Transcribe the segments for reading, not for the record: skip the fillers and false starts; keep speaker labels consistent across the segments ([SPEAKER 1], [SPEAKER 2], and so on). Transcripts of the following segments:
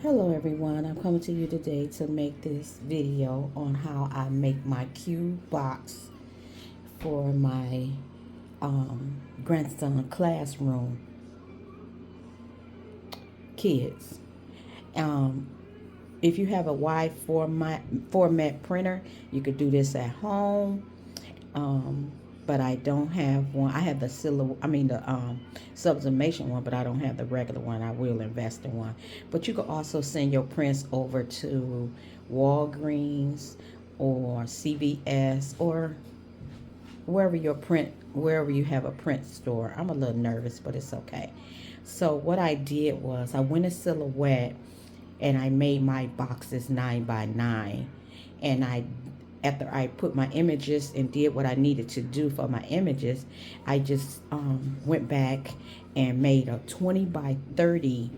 [SPEAKER 1] Hello everyone, I'm coming to you today to make this video on how I make my cube box for my grandson classroom kids. Um, if you have a wide format printer, you could do this at home. But I don't have one. I have the sublimation one, but I don't have the regular one. I will invest in one. But you can also send your prints over to Walgreens or CVS or wherever you have a print store. I'm a little nervous, but it's okay. So what I did was I went in Silhouette and I made my boxes 9 by 9, and after I put my images and did what I needed to do for my images, I just went back and made a 20 by 30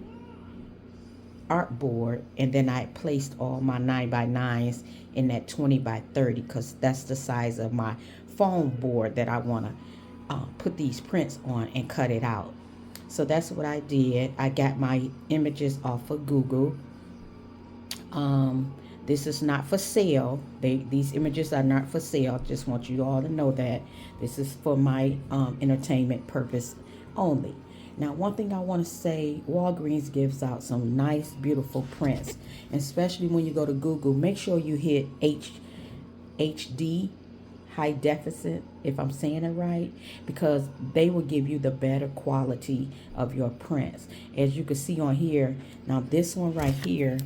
[SPEAKER 1] artboard, and then I placed all my 9 by 9s in that 20 by 30 because that's the size of my foam board that I want to put these prints on and cut it out. So that's what I did. I got my images off of Google. This is not for sale. These images are not for sale. Just want you all to know that this is for my entertainment purpose only. Now, one thing I want to say, Walgreens gives out some nice, beautiful prints, and especially when you go to Google, make sure you hit HD, high deficit, if I'm saying it right, because they will give you the better quality of your prints. As you can see on here, now this one right here,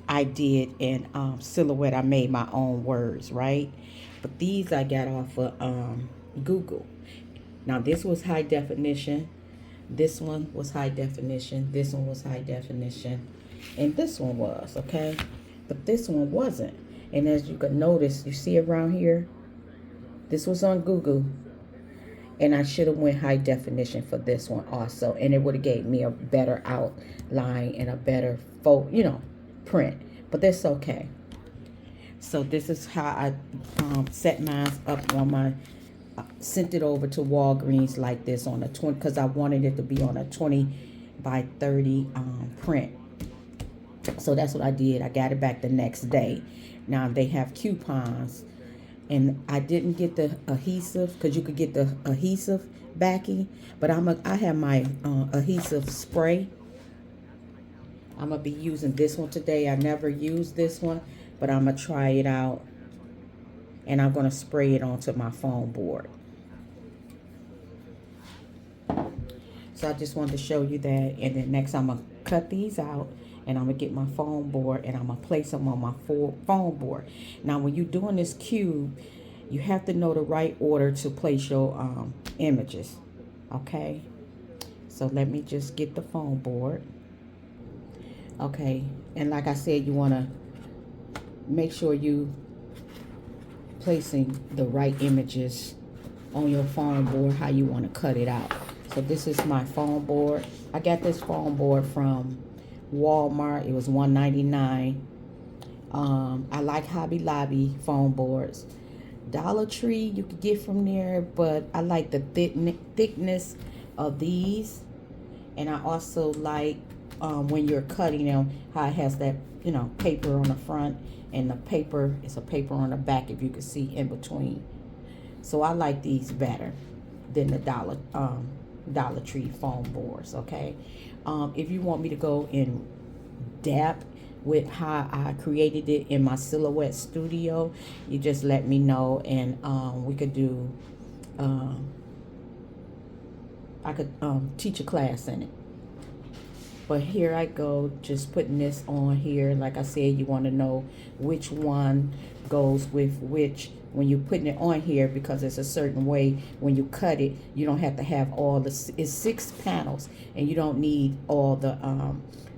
[SPEAKER 1] I did in Silhouette. I made my own words, right? But these I got off of Google. Now this was high definition. This one was high definition. This one was high definition. And this one was, okay? But this one wasn't. And as you can notice, you see around here, this was on Google. And I should have went high definition for this one also. And it would have gave me a better outline and a better print. But that's okay. So this is how I set mine up on my, sent it over to Walgreens like this on a 20, because I wanted it to be on a 20 by 30 print. So that's what I did. I got it back the next day. Now they have coupons, and I didn't get the adhesive because you could get the adhesive backing, but I have my adhesive spray. I'm gonna be using this one today. I never used this one, but I'm gonna try it out, and I'm gonna spray it onto my foam board. So I just wanted to show you that, and then next I'm gonna cut these out, and I'm gonna get my foam board and I'm gonna place them on my foam board. Now when you're doing this cube, you have to know the right order to place your images, okay? So let me just get the foam board. Okay, and like I said, you wanna make sure you placing the right images on your foam board, how you wanna cut it out. So this is my foam board. I got this foam board from Walmart. It was $1.99. I like Hobby Lobby foam boards. Dollar Tree you could get from there, but I like the thickness of these, and I also like when you're cutting them, how it has that paper on the front, and the paper is a paper on the back, if you can see in between. So I like these better than the Dollar Tree foam boards, okay? If you want me to go in depth with how I created it in my Silhouette studio, you just let me know, and we could do, I could teach a class in it. But here I go, just putting this on here. Like I said, you want to know which one goes with which when you're putting it on here, because it's a certain way when you cut it. You don't have to have all the, it's 6 panels, and you don't need all the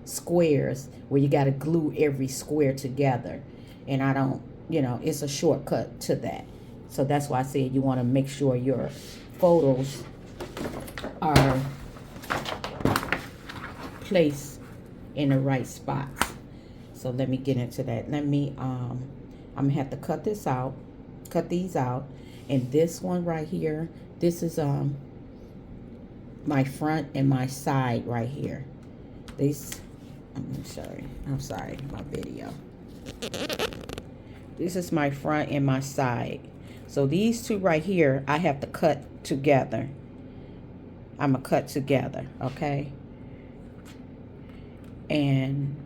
[SPEAKER 1] squares where you got to glue every square together. And I don't, it's a shortcut to that. So that's why I said you want to make sure your photos are placed in the right spots. So let me get into that. Let me I'm gonna have to cut these out, and this one right here, this is my front and my side right here. These I'm sorry, my video. This is my front and my side. So these two right here, I have to cut together. I'm gonna cut together, okay? And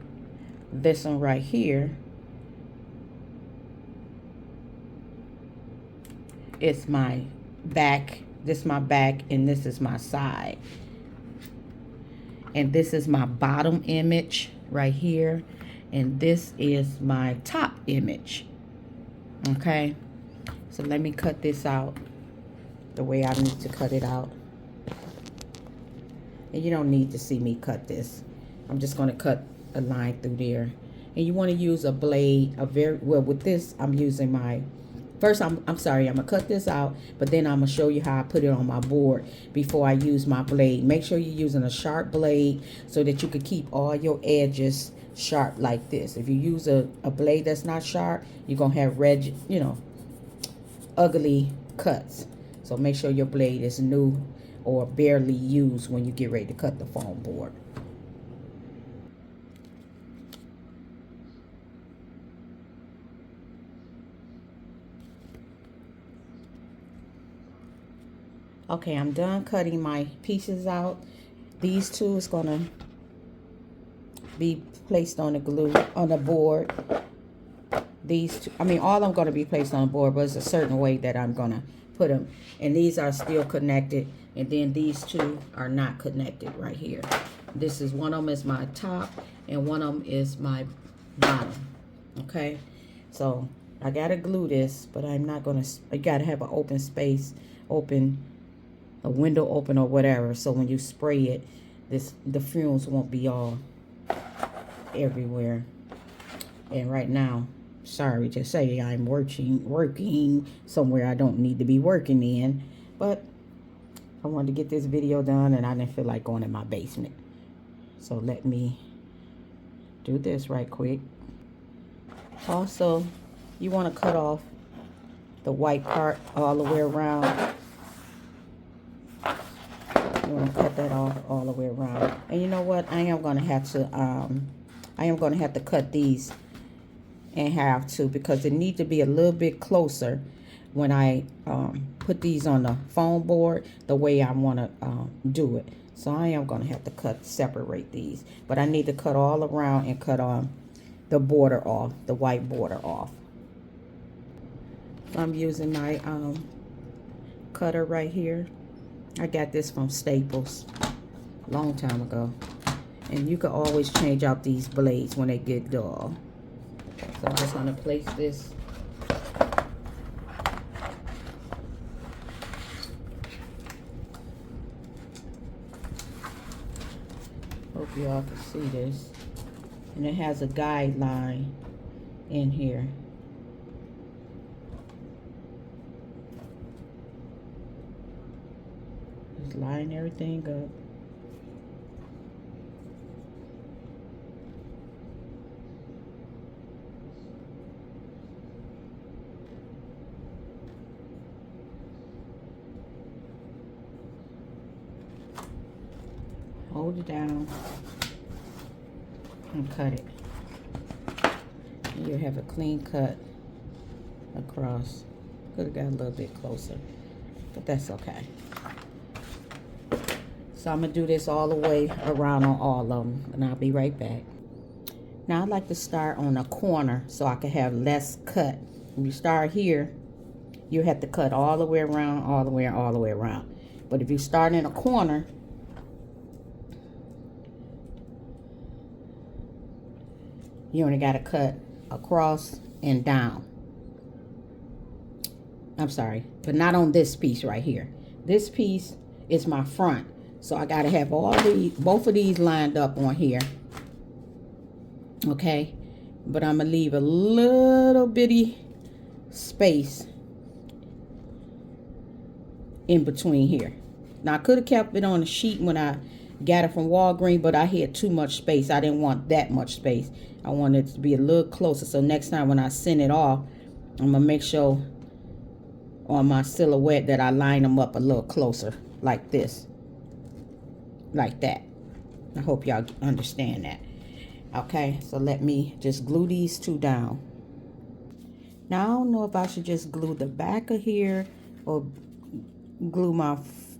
[SPEAKER 1] this one right here is my back. This is my back and this is my side. And this is my bottom image right here. And this is my top image. Okay, so let me cut this out the way I need to cut it out. And you don't need to see me cut this. I'm just going to cut a line through there. And you want to use a blade, with this I'm using my, first I'm sorry, I'm going to cut this out, but then I'm going to show you how I put it on my board before I use my blade. Make sure you're using a sharp blade so that you can keep all your edges sharp like this. If you use a blade that's not sharp, you're gonna have red, ugly cuts. So make sure your blade is new or barely used when you get ready to cut the foam board. Okay, I'm done cutting my pieces out. These two is gonna be placed on the glue on the board. These two, I mean, all I'm going to be placed on the board, but it's a certain way that I'm going to put them. And these are still connected, and then these two are not connected right here. This is, one of them is my top and one of them is my bottom. Okay, so I gotta glue this, but I'm not gonna, I gotta have an open space, a window open or whatever, so when you spray it, the fumes won't be all everywhere. And right now, sorry to say, I'm working somewhere I don't need to be working in, but I wanted to get this video done and I didn't feel like going in my basement. So let me do this right quick. Also, you want to cut off the white part all the way around. You want to cut that off all the way around. And you know what? I am going to have to cut these in half too, because it needs to be a little bit closer when I put these on the foam board the way I want to do it. So I am going to have to separate these, but I need to cut all around and cut the border off, the white border off. I'm using my cutter right here. I got this from Staples a long time ago, and you can always change out these blades when they get dull. So I'm just going to place this hope y'all can see this, and it has a guideline in here. Just line everything up. Hold it down and cut it. And you'll have a clean cut across. Could have got a little bit closer, but that's okay. So I'm gonna do this all the way around on all of them, and I'll be right back. Now I like to start on a corner so I can have less cut. When you start here, you have to cut all the way around, all the way around. But if you start in a corner, you only got to cut across and down. I'm sorry, but not on this piece right here. This piece is my front, so I got to have both of these lined up on here. Okay, but I'm gonna leave a little bitty space in between here. Now I could have kept it on the sheet when I got it from Walgreens, but I had too much space. I didn't want that much space. I wanted it to be a little closer. So next time when I send it off, I'm gonna make sure on my silhouette that I line them up a little closer, like this, like that. I hope y'all understand that. Okay, so let me just glue these two down. Now I don't know if I should just glue the back of here or glue my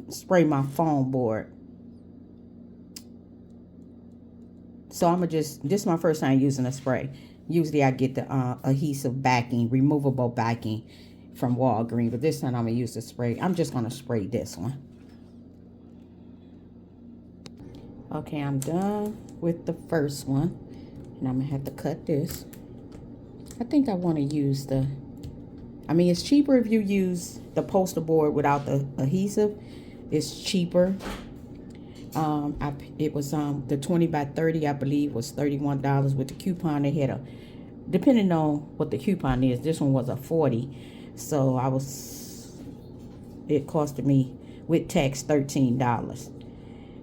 [SPEAKER 1] spray my foam board. So I'm gonna just, this is my first time using a spray. Usually I get the adhesive backing, removable backing from Walgreens, but this time I'm gonna use the spray. I'm just gonna spray this one. Okay, I'm done with the first one, and I'm gonna have to cut this. I think I want to use the, I mean, it's cheaper if you use the poster board without the adhesive. It's cheaper. It was the 20 by 30, I believe, was $31 with the coupon. They had a, depending on what the coupon is, this one was a 40. So it costed me with tax $13.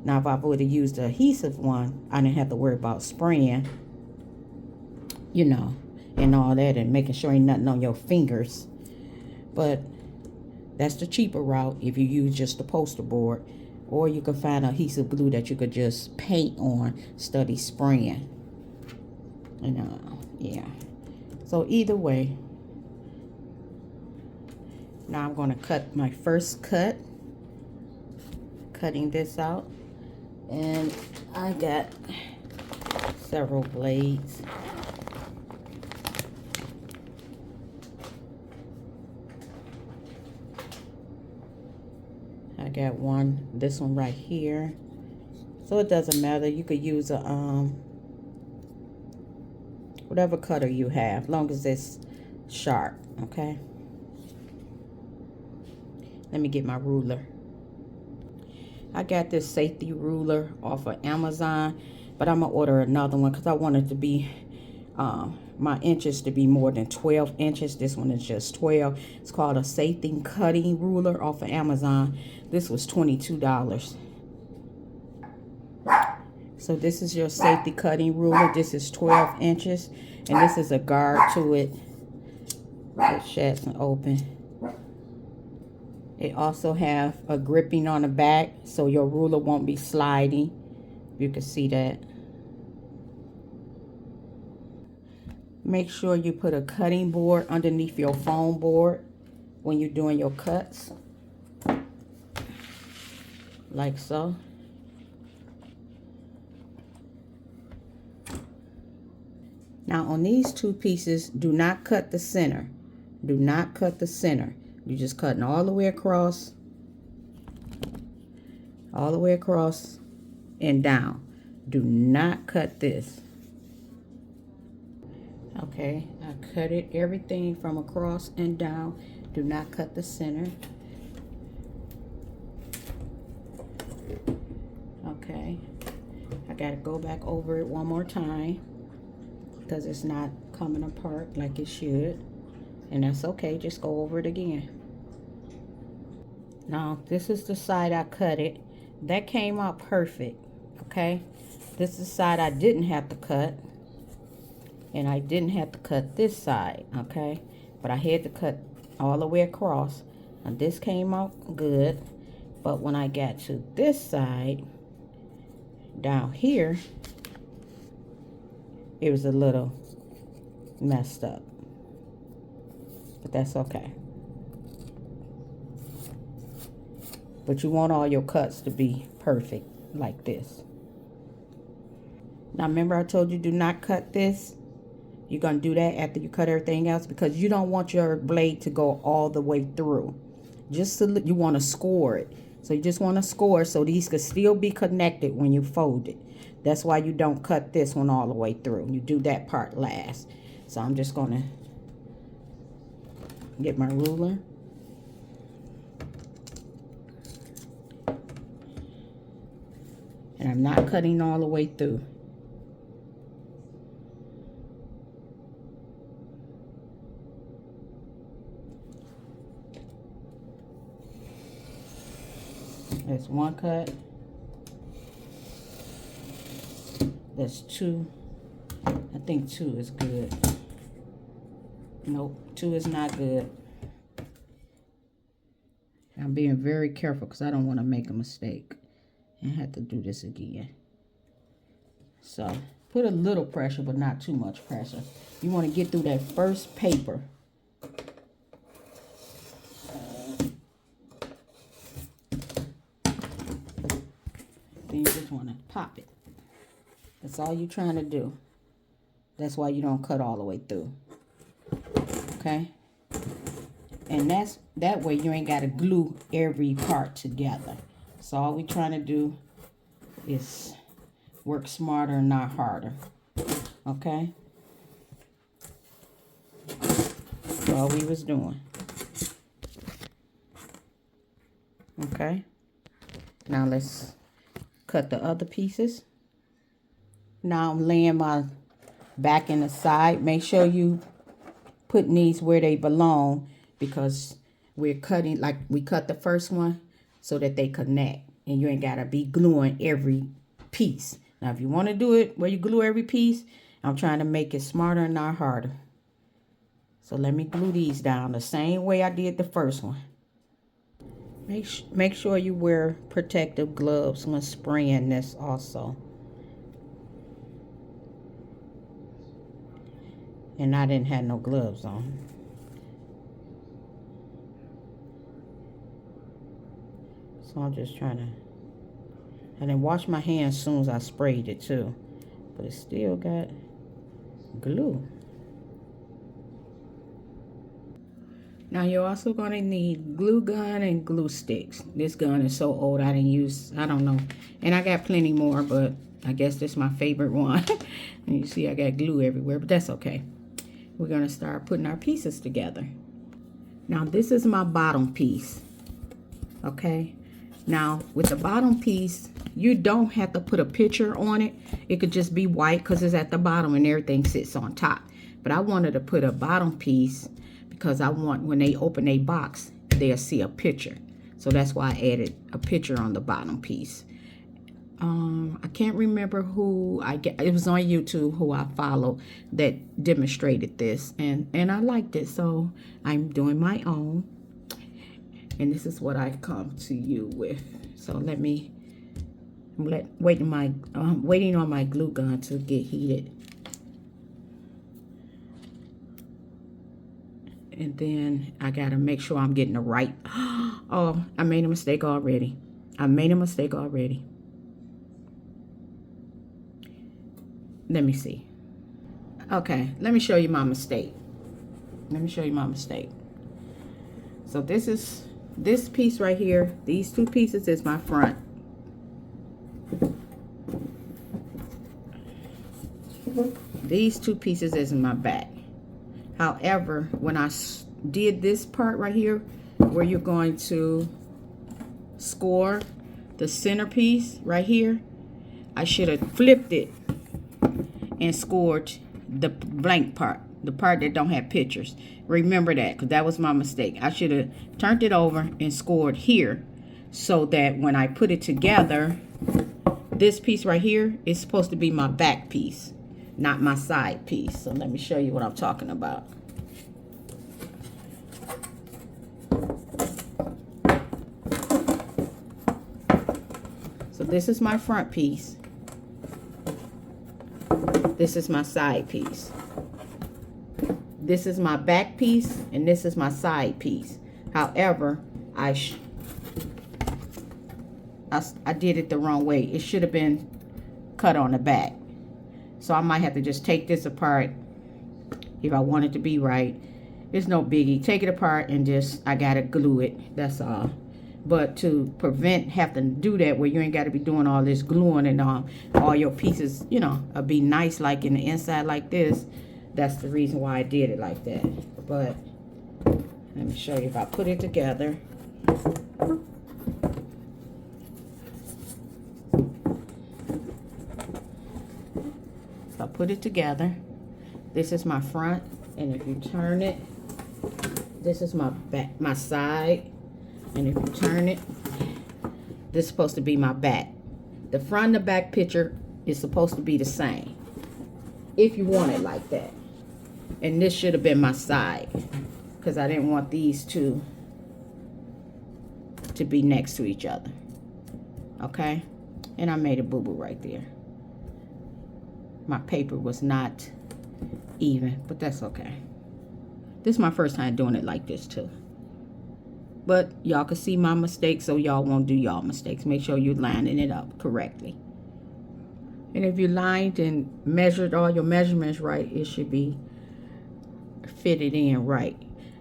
[SPEAKER 1] Now, if I would have used the adhesive one, I didn't have to worry about spraying, you know, and all that, and making sure ain't nothing on your fingers. But that's the cheaper route if you use just the poster board. Or you can find adhesive glue that you could just paint on, study spraying. And yeah. So either way, now I'm going to cut my first cut. Cutting this out. And I got several blades. I got one, this one right here. So it doesn't matter. You could use a whatever cutter you have, long as it's sharp, okay? Let me get my ruler. I got this safety ruler off of Amazon, but I'm gonna order another one because I want it to be my inches to be more than 12 inches. This one is just 12. It's called a safety cutting ruler off of Amazon. This was $22. So this is your safety cutting ruler. This is 12 inches, and this is a guard to it. It shuts and open. It also have a gripping on the back, so your ruler won't be sliding. You can see that. Make sure you put a cutting board underneath your foam board when you're doing your cuts. Like so. Now on these two pieces, do not cut the center. Do not cut the center. You're just cutting all the way across. All the way across and down. Do not cut this. Okay, I cut it, everything from across and down. Do not cut the center. Okay, I gotta go back over it one more time because it's not coming apart like it should. And that's okay, just go over it again. Now, this is the side I cut it. That came out perfect, okay? This is the side I didn't have to cut. And I didn't have to cut this side, okay? But I had to cut all the way across. And this came out good. But when I got to this side, down here, it was a little messed up. But that's okay. But you want all your cuts to be perfect like this. Now remember I told you do not cut this? You're going to do that after you cut everything else because you don't want your blade to go all the way through. Just so you want to score it. So you just want to score so these could still be connected when you fold it. That's why you don't cut this one all the way through. You do that part last. So I'm just going to get my ruler. And I'm not cutting all the way through. That's one cut. That's two. I think two is good. Nope, two is not good. I'm being very careful because I don't want to make a mistake and have to do this again. So Put a little pressure, but not too much pressure. You want to get through that first paper. Then you just want to pop it. That's all you're trying to do. That's why you don't cut all the way through. Okay? And that way you ain't got to glue every part together. So all we're trying to do is work smarter and not harder. Okay? That's all we was doing. Okay? Now let's cut the other pieces. Now I'm laying my back in the side. Make sure you putting these where they belong, because we're cutting, like we cut the first one so that they connect, and you ain't gotta be gluing every piece. Now if you want to do it where you glue every piece, I'm trying to make it smarter and not harder. So let me glue these down the same way I did the first one. Make sure you wear protective gloves when spraying this also. And I didn't have no gloves on. So I'm just trying to... I didn't wash my hands as soon as I sprayed it too. But it still got glue. Now you're also going to need glue gun and glue sticks. This gun is so old I didn't use, I don't know. And I got plenty more, but I guess this is my favorite one. And you see I got glue everywhere, but that's okay. We're going to start putting our pieces together. Now this is my bottom piece. Okay. Now with the bottom piece, you don't have to put a picture on it. It could just be white because it's at the bottom and everything sits on top. But I wanted to put a bottom piece because I want when they open a box, they'll see a picture. So that's why I added a picture on the bottom piece. I can't remember who it was on YouTube who I followed that demonstrated this, and I liked it, so I'm doing my own, and this is what I come to you with. So let me waiting on my glue gun to get heated, and then I gotta make sure I'm getting the right. Oh, I made a mistake already. Let me see. Okay, let me show you my mistake. So this piece right here, these two pieces is my front. These two pieces is my back. However, when I did this part right here, where you're going to score the centerpiece right here, I should have flipped it and scored the blank part, the part that don't have pictures. Remember that, because that was my mistake. I should have turned it over and scored here, so that when I put it together, this piece right here is supposed to be my back piece, not my side piece. So let me show you what I'm talking about. So this is my front piece. This is my side piece. This is my back piece, and this is my side piece. However, I did it the wrong way. It should have been cut on the back. So I might have to just take this apart if I want it to be right. It's no biggie. Take it apart and just, I gotta glue it. That's all. But to prevent having to do that, where you ain't got to be doing all this gluing and all your pieces, you know, be nice like in the inside like this. That's the reason why I did it like that. But let me show you. If I put it together, this is my front, and if you turn it, this is my back, my side. And if you turn it, this is supposed to be my back. The front and the back picture is supposed to be the same, if you want it like that. And this should have been my side, because I didn't want these two to be next to each other. Okay? And I made a boo-boo right there. my paper was not even, but that's okay. This is my first time doing it like this too. But y'all can see my mistakes, so y'all won't do y'all mistakes. Make sure you're lining it up correctly. And if you lined and measured all your measurements right, it should be fitted in right.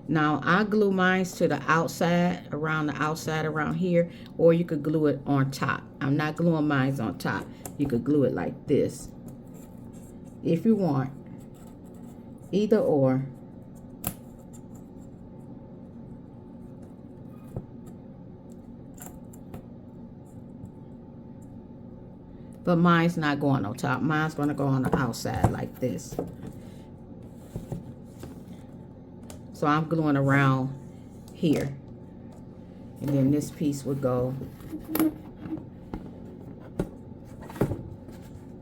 [SPEAKER 1] Now, I glue mine to the outside, around here, or you could glue it on top. I'm not gluing mine on top. You could glue it like this if you want. Either or. But mine's not going on top. Mine's going to go on the outside like this. So I'm gluing around here. And then this piece would go.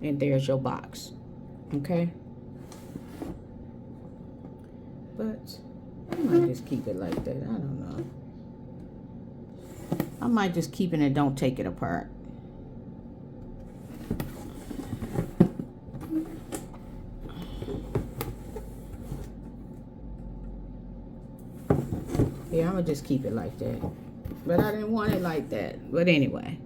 [SPEAKER 1] And there's your box. Okay? But I might just keep it like that. I don't know. I might just keep it and don't take it apart. Yeah, I'm gonna just keep it like that. But I didn't want it like that. But anyway.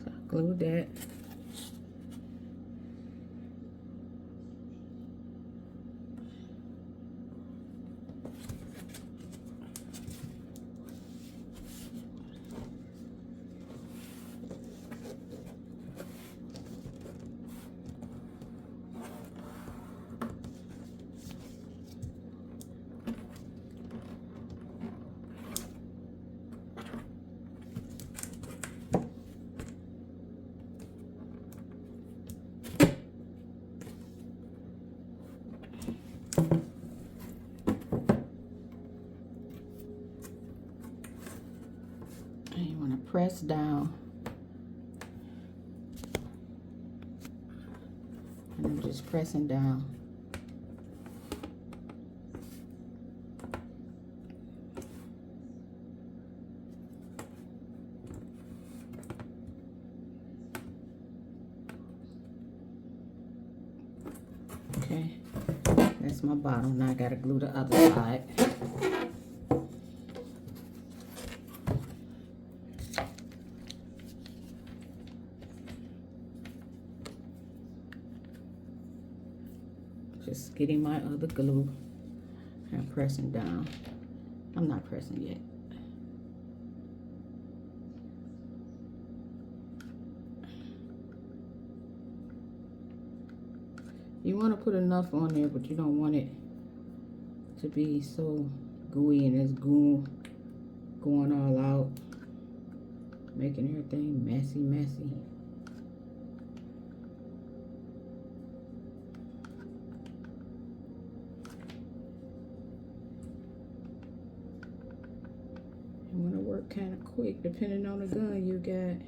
[SPEAKER 1] So I glued that. And you want to press down. And I'm just pressing down. Okay, that's my bottom. Now I gotta glue the other side. Just getting my other glue and pressing down. I'm not pressing yet. You want to put enough on there, but you don't want it to be so gooey and it's goo going all out, making everything messy. You want to work kind of quick, depending on the gun you got,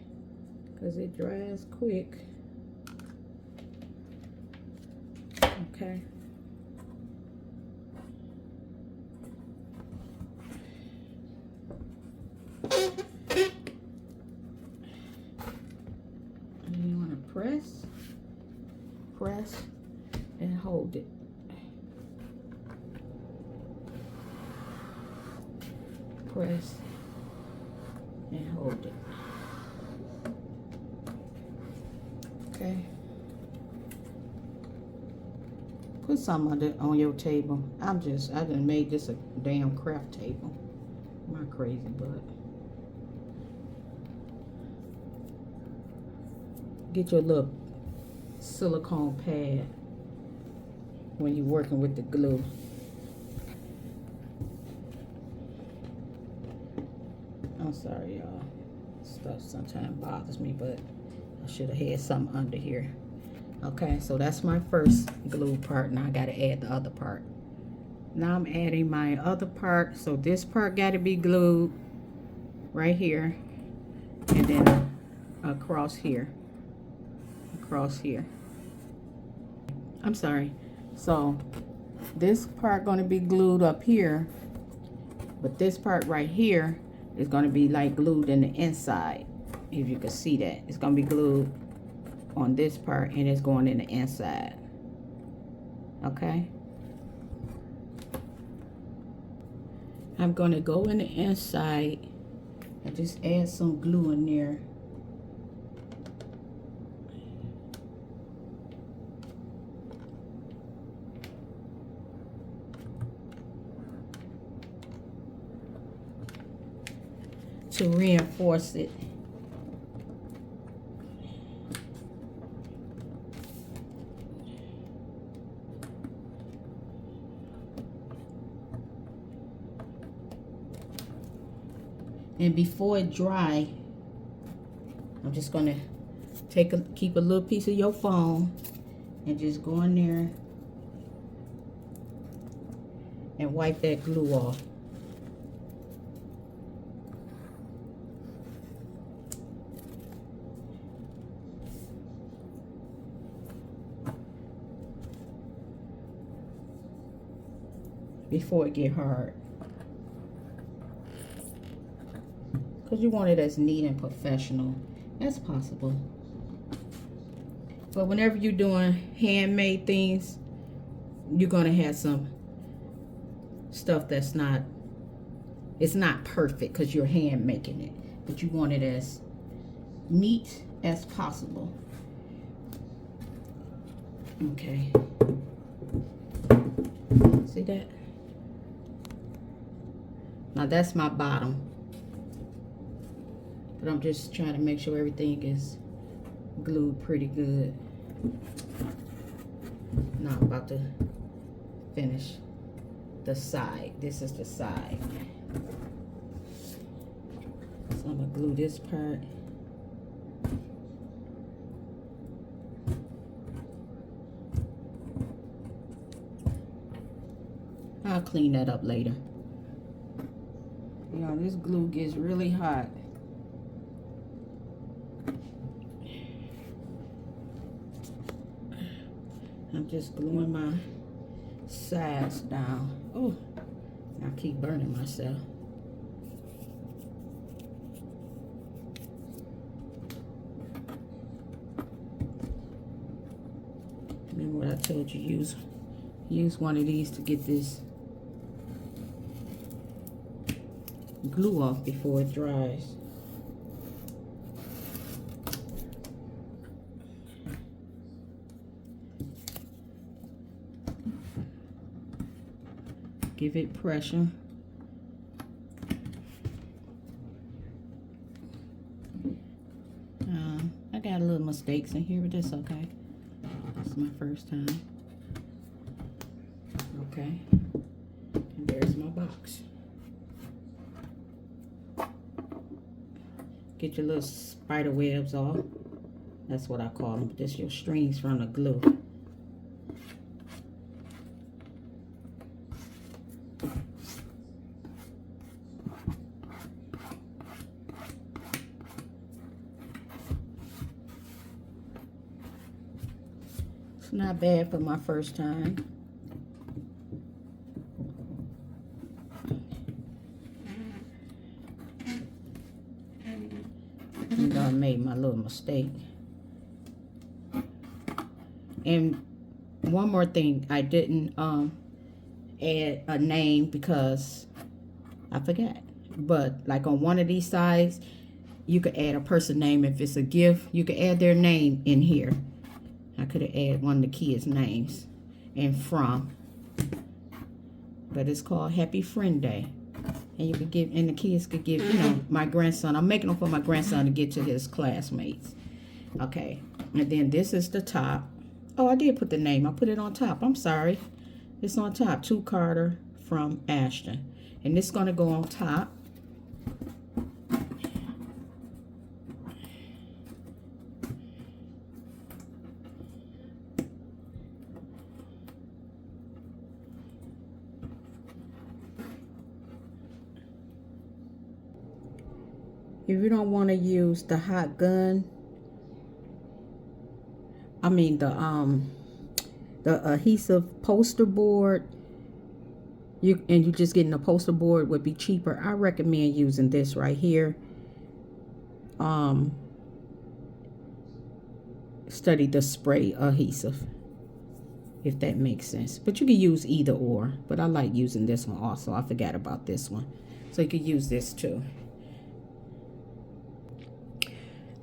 [SPEAKER 1] because it dries quick. Okay. And you want to press, and hold it. Press and hold it. Okay. Put some of it on your table. I done made this a damn craft table. My crazy butt. Get your little silicone pad when you're working with the glue. I'm sorry, y'all. Stuff sometimes bothers me, but I should have had something under here. Okay, so that's my first glue part. Now I got to add the other part. Now I'm adding my other part. So this part got to be glued right here. And then across here. across here. I'm sorry. So this part going to be glued up here, but this part right here is going to be like glued in the inside. If you can see that, it's going to be glued on this part and it's going in the inside. Okay, I'm going to go in the inside and just add some glue in there. To reinforce it. And before it dry, I'm just gonna keep a little piece of your foam and just go in there and wipe that glue off. Before it get hard, because you want it as neat and professional as possible. But whenever you're doing handmade things, you're gonna have some stuff that's not, it's not perfect because you're hand making it, but you want it as neat as possible. Okay, see that? Now that's my bottom, but I'm just trying to make sure everything is glued pretty good. Now I'm about to finish the side. This is the side. So I'm gonna glue this part. I'll clean that up later. You know, this glue gets really hot. I'm just gluing my sides down. Oh, I keep burning myself. Remember what I told you, use one of these to get this glue off before it dries. Give it pressure. I got a little mistakes in here, but that's okay. It's my first time. Okay, and there's my box. Get your little spider webs off. That's what I call them. Just your strings from the glue. It's not bad for my first time. I made my little mistake. And one more thing, I didn't add a name because I forgot. But like on one of these sides, you could add a person name. If it's a gift, you could add their name in here. I could have added one of the kids' names and from. But it's called Happy Friend Day. And you could give, and the kids could give, you know, my grandson. I'm making them for my grandson to get to his classmates. Okay. And then this is the top. Oh, I did put the name. I put it on top. I'm sorry. It's on top. To Carter from Ashton. And this is going to go on top. If you don't want to use the hot gun, the adhesive poster board, you just getting a poster board would be cheaper. I recommend using this right here. Study the spray adhesive, if that makes sense. But you can use either or. But I like using this one also. I forgot about this one. So you could use this too.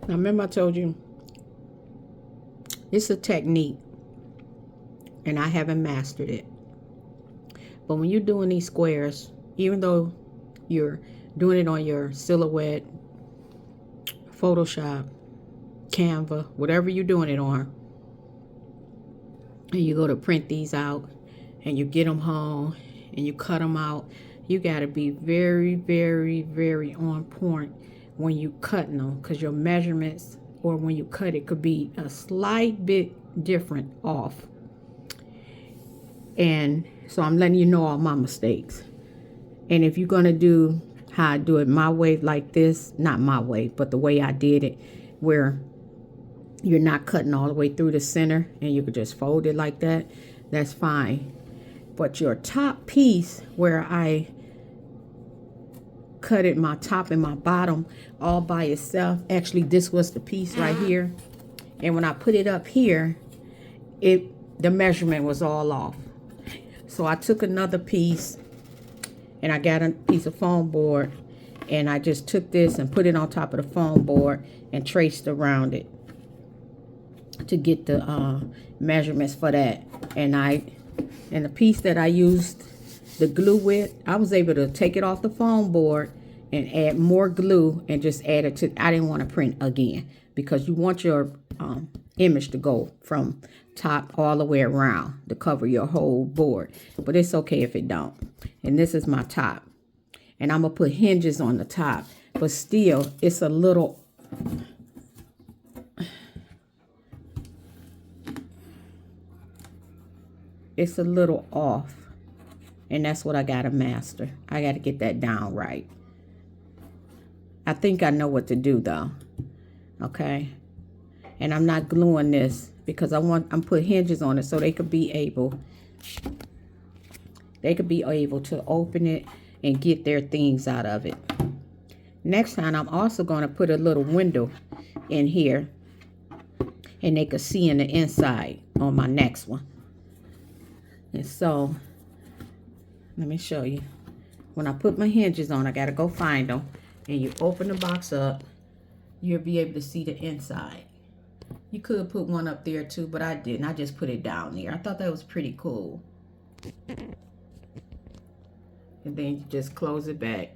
[SPEAKER 1] Now remember I told you, it's a technique. And I haven't mastered it. But when you're doing these squares, even though you're doing it on your Silhouette, Photoshop, Canva, whatever you're doing it on, and you go to print these out and you get them home and you cut them out, you got to be very, very, very on point when you cutting them, because your measurements, or when you cut it, could be a slight bit different off. And so I'm letting you know all my mistakes. And if you're going to do how I do it my way, like this, not my way, but the way I did it, where you're not cutting all the way through the center and you could just fold it like that, that's fine. But your top piece, where I cut it, my top and my bottom all by itself, actually this was the piece right here. And when I put it up here, the measurement was all off. So I took another piece and I got a piece of foam board, and I just took this and put it on top of the foam board and traced around it to get the measurements for that. And the piece that I used the glue with, I was able to take it off the foam board and add more glue and just add it to, I didn't want to print again, because you want your image to go from top all the way around to cover your whole board. But it's okay if it don't. And this is my top, and I'm gonna put hinges on the top, but still it's a little off, and that's what I gotta master. I gotta get that down right. I think I know what to do though. Okay, and I'm not gluing this because I'm put hinges on it so they could be able to open it and get their things out of it. Next time I'm also going to put a little window in here, and they could see in the inside on my next one. And so let me show you. When I put my hinges on, I got to go find them, and you open the box up, you'll be able to see the inside. You could put one up there too, but I didn't. I just put it down there. I thought that was pretty cool. And then you just close it back.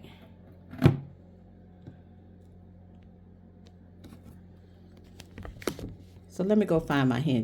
[SPEAKER 1] So let me go find my hinge.